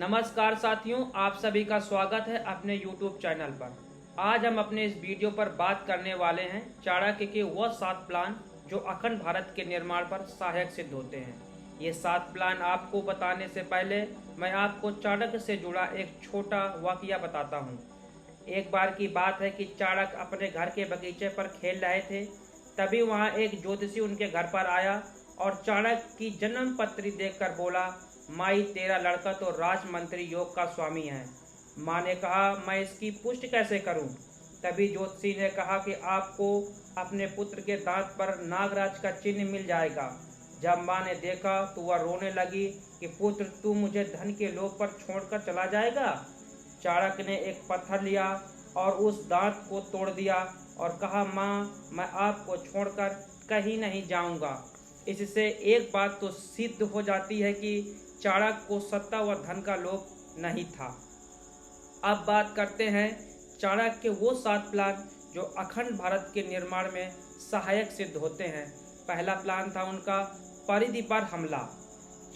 नमस्कार साथियों, आप सभी का स्वागत है अपने YouTube चैनल पर। आज हम अपने इस वीडियो पर बात करने वाले हैं चाणक्य के वह 7 प्लान जो अखंड भारत के निर्माण पर सहायक सिद्ध होते हैं। ये 7 प्लान आपको बताने से पहले मैं आपको चाणक्य से जुड़ा एक छोटा वाकया बताता हूँ। एक बार की बात है कि चाणक्य अपने घर के बगीचे पर खेल रहे थे। तभी वहाँ एक ज्योतिषी उनके घर पर आया और चाणक्य की जन्म पत्री देखकर बोला, माई तेरा लड़का तो राजमंत्री योग का स्वामी है। माँ ने कहा, मैं इसकी पुष्टि कैसे करूं? तभी ज्योतिषी ने कहा कि आपको अपने पुत्र के दांत पर नागराज का चिन्ह मिल जाएगा। जब माँ ने देखा तो वह रोने लगी कि पुत्र, तू मुझे धन के लोभ पर छोड़कर चला जाएगा। चाणक्य ने एक पत्थर लिया और उस दांत को तोड़ दिया और कहा, माँ मैं आपको छोड़कर कहीं नहीं जाऊंगा। इससे एक बात तो सिद्ध हो जाती है कि चाणक्य को सत्ता व धन का लोभ नहीं था। अब बात करते हैं चाणक्य के वो 7 प्लान जो अखंड भारत के निर्माण में सहायक सिद्ध होते हैं। पहला प्लान था उनका परिधि पर हमला।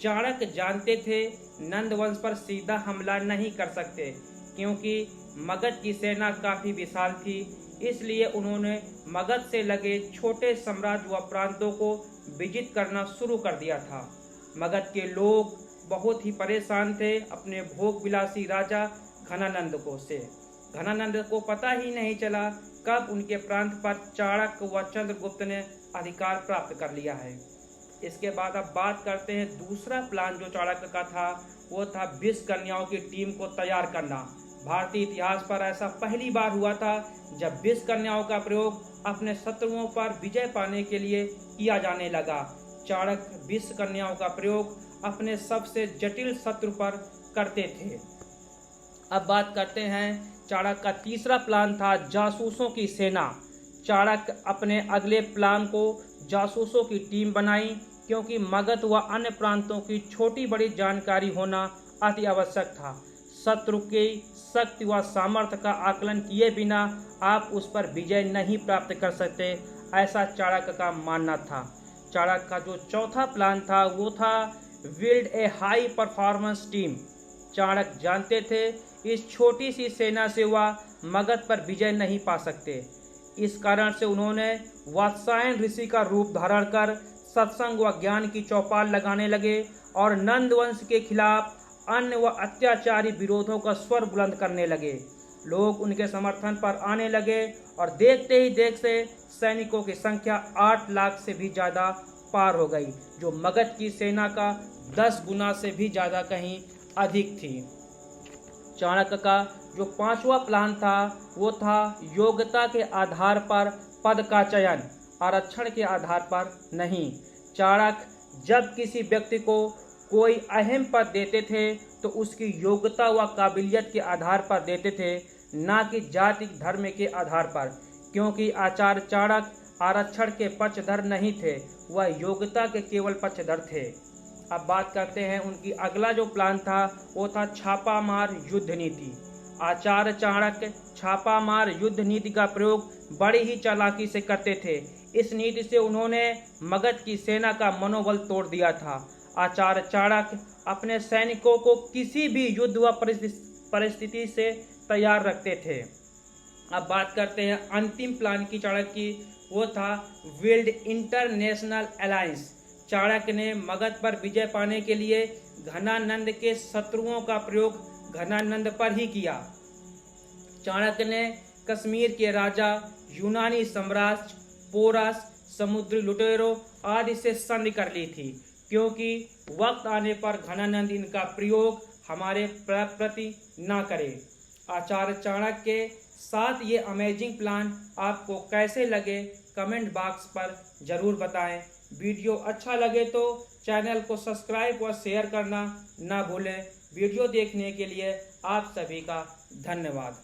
चाणक्य जानते थे नंद वंश पर सीधा हमला नहीं कर सकते, क्योंकि मगध की सेना काफी विशाल थी। इसलिए उन्होंने मगध से लगे छोटे साम्राज्य व प्रांतों को विजित करना शुरू कर दिया था। मगध के लोग बहुत ही परेशान थे अपने भोग विलासी राजा घनानंद को से। घनानंद को पता ही नहीं चला कब उनके प्रांत पर चाणक्य व चंद्रगुप्त ने अधिकार प्राप्त कर लिया है। इसके बाद अब बात करते हैं दूसरा प्लान जो चाणक्य का था, वो था 20 कन्याओं की टीम को तैयार करना। भारतीय इतिहास पर ऐसा पहली बार हुआ था जब 20 कन्याओं का प्रयोग अपने शत्रुओं पर विजय पाने के लिए किया जाने लगा। चाणक्य 20 कन्याओं का प्रयोग अपने सबसे जटिल शत्रु पर करते थे। अब बात करते हैं चाणक्य का तीसरा प्लान था जासूसों की सेना। चाणक्य अपने अगले प्लान को जासूसों की टीम बनाई, क्योंकि मगध व अन्य प्रांतों की छोटी बड़ी जानकारी होना अति आवश्यक था। शत्रु की शक्ति व सामर्थ्य का आकलन किए बिना आप उस पर विजय नहीं प्राप्त कर सकते, ऐसा चाणक्य का मानना था। चाणक्य का जो चौथा प्लान था वो था build a high performance team. Chanakya जानते थे इस छोटी सी सेना से वह मगध पर विजय नहीं पा सकते। इस कारण से उन्होंने वात्सायन ऋषि का रूप धारण कर सत्संग व ज्ञान की चौपाल लगाने लगे और नंद वंश के खिलाफ अन्य व अत्याचारी विरोधों का स्वर बुलंद करने लगे। लोग उनके समर्थन पर आने लगे और देखते ही देखते सैनिकों की संख्या 8 लाख से भी ज्यादा पार हो गई, जो मगध की सेना का 10 गुना से भी ज्यादा कहीं अधिक थी। चाणक्य का जो 5वां प्लान था वो था योग्यता के आधार पर पद का चयन, आरक्षण के आधार पर नहीं। चाणक्य जब किसी व्यक्ति को कोई अहम पद देते थे तो उसकी योग्यता व काबिलियत के आधार पर देते थे, ना कि जाति धर्म के आधार पर, क्योंकि आचार्य चाणक्य आरक्षण के पक्षधर नहीं थे, वह योग्यता के केवल पक्षधर थे। अब बात करते हैं उनकी अगला जो प्लान था वो था छापामार युद्ध नीति। आचार्य चाणक्य छापामार युद्ध नीति का प्रयोग बड़ी ही चालाकी से करते थे। इस नीति से उन्होंने मगध की सेना का मनोबल तोड़ दिया था। आचार्य चाणक्य अपने सैनिकों को किसी भी युद्ध व परिस्थिति से तैयार रखते थे। अब बात करते हैं अंतिम प्लान की चाणक्य की, वो था बिल्ड इंटरनेशनल अलायंस। चाणक्य ने मगध पर विजय पाने के लिए घनानंद के शत्रुओं का प्रयोग घनानंद पर ही किया। चाणक्य ने कश्मीर के राजा, यूनानी साम्राज्य, पोरस, समुद्री लुटेरों आदि से संधि कर ली थी, क्योंकि वक्त आने पर घनानंद इनका प्रयोग हमारे प्रति ना करे। आचार्य चाणक्य के साथ ये अमेजिंग प्लान आपको कैसे लगे कमेंट बॉक्स पर जरूर बताएं। वीडियो अच्छा लगे तो चैनल को सब्सक्राइब व शेयर करना ना भूलें। वीडियो देखने के लिए आप सभी का धन्यवाद।